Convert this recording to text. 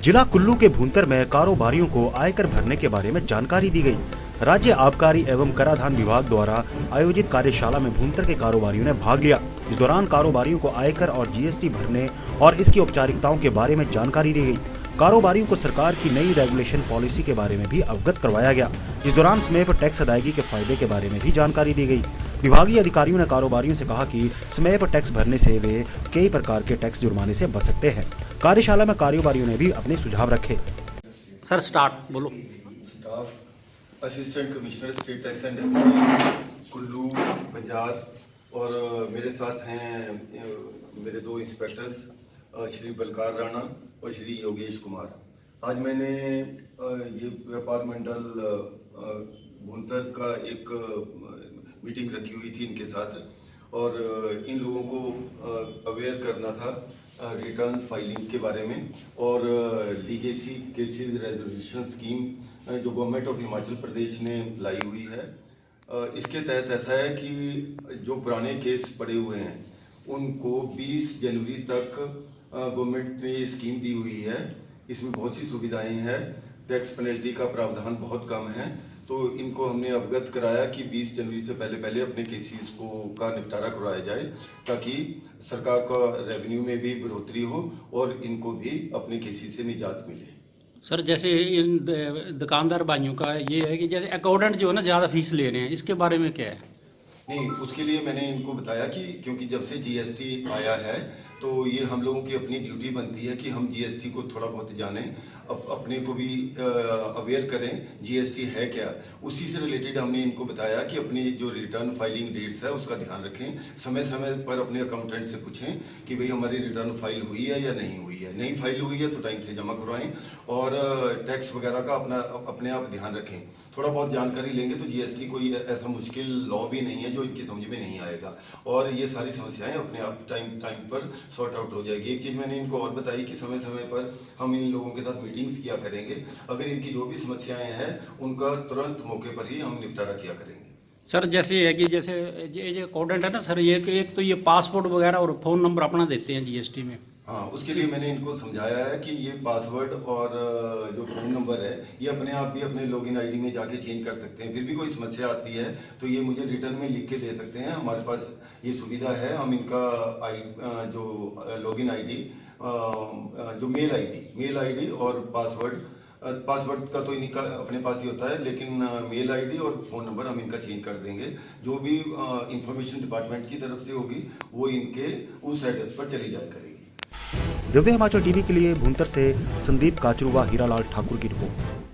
जिला कुल्लू के भूंतर में कारोबारियों को आयकर भरने के बारे में जानकारी दी गई। राज्य आबकारी एवं कराधान विभाग द्वारा आयोजित कार्यशाला में भूंतर के कारोबारियों ने भाग लिया। इस दौरान कारोबारियों को आयकर और जीएसटी भरने और इसकी औपचारिकताओं के बारे में जानकारी दी गई। कारोबारियों को सरकार की नई रेगुलेशन पॉलिसी के बारे में भी अवगत करवाया गया। इस दौरान स्मैप टैक्स अदायगी के फायदे के बारे में भी जानकारी दी गई। विभागीय अधिकारियों ने कारोबारियों से कहा कि स्मैप टैक्स भरने से वे कई प्रकार के टैक्स जुर्माने से बच सकते हैं। कार्यशाला में कारोबारियों ने भी अपने सुझाव रखे। सर स्टार्ट बोलो। Staff assistant commissioner state tax and excise Kullu Punjab और मेरे साथ हैं मेरे दो इंस्पेक्टर्स श्री बलकार राणा और श्री योगेश कुमार। आज मैंने ये व्यापार मंडल भूंतर का एक मीटिंग रखी हुई थी इनके साथ और इन लोगों को अवेयर करना था रिटर्न फाइलिंग के बारे में और लीगेसी केसेस रेजोल्यूशन स्कीम जो गवर्नमेंट ऑफ हिमाचल प्रदेश ने लाई हुई है। इसके तहत ऐसा है कि जो पुराने केस पड़े हुए हैं उनको 20 जनवरी तक गवर्नमेंट ने ये स्कीम दी हुई है। इसमें बहुत सी सुविधाएं हैं, टैक्स पेनल्टी का प्रावधान बहुत कम है, तो इनको हमने अवगत कराया कि 20 जनवरी से पहले अपने केसेस का निपटारा करवाया जाए ताकि सरकार का रेवेन्यू में भी बढ़ोतरी हो और इनको भी अपने केसेस से निजात मिले। सर जैसे इन दुकानदार भाइयों का ये है कि जैसे अकाउंटेंट जो है ना ज़्यादा फीस ले रहे हैं, इसके बारे में क्या है? नहीं, उसके लिए मैंने इनको बताया कि क्योंकि जब से जीएसटी आया है तो ये हम लोगों की अपनी ड्यूटी बनती है कि हम जीएसटी को थोड़ा बहुत जानें, अपने को भी अवेयर करें जीएसटी है क्या। उसी से रिलेटेड हमने इनको बताया कि अपनी जो रिटर्न फाइलिंग डेट्स है उसका ध्यान रखें, समय समय पर अपने अकाउंटेंट से पूछें कि भाई हमारी रिटर्न फाइल हुई है या नहीं हुई है। नहीं फाइल हुई है तो टाइम से जमा करवाएं और टैक्स वगैरह का अपने आप ध्यान रखें। थोड़ा बहुत जानकारी लेंगे तो जीएसटी कोई ऐसा मुश्किल लॉ भी नहीं है जो इनकी समझ में नहीं आएगा और ये सारी समस्याएं अपने आप टाइम पर सॉर्ट आउट हो जाएगी। एक चीज़ मैंने इनको और बताई कि समय समय पर हम इन लोगों के साथ मीटिंग्स किया करेंगे, अगर इनकी जो भी समस्याएं हैं उनका तुरंत मौके पर ही हम निपटारा किया करेंगे। सर जैसे है कि जैसे ये अकाउंटेंट है ना सर, ये एक तो ये पासपोर्ट वगैरह और फ़ोन नंबर अपना देते हैं जीएसटी में। हाँ, उसके लिए मैंने इनको समझाया है कि ये पासवर्ड और जो फ़ोन नंबर है ये अपने आप भी अपने लॉगिन आईडी में जाके चेंज कर सकते हैं। फिर भी कोई समस्या आती है तो ये मुझे रिटर्न में लिख के दे सकते हैं। हमारे पास ये सुविधा है। हम इनका जो लॉगिन आईडी जो मेल आईडी और पासवर्ड का तो इनका अपने पास ही होता है, लेकिन मेल आईडी और फ़ोन नंबर हम इनका चेंज कर देंगे। जो भी इंफॉर्मेशन डिपार्टमेंट की तरफ से होगी वो इनके उस एड्रेस पर चली जाया करेगी। दिव्य हिमाचल टीवी के लिए भूंतर से संदीप काचरू व हीरालाल ठाकुर की रिपोर्ट।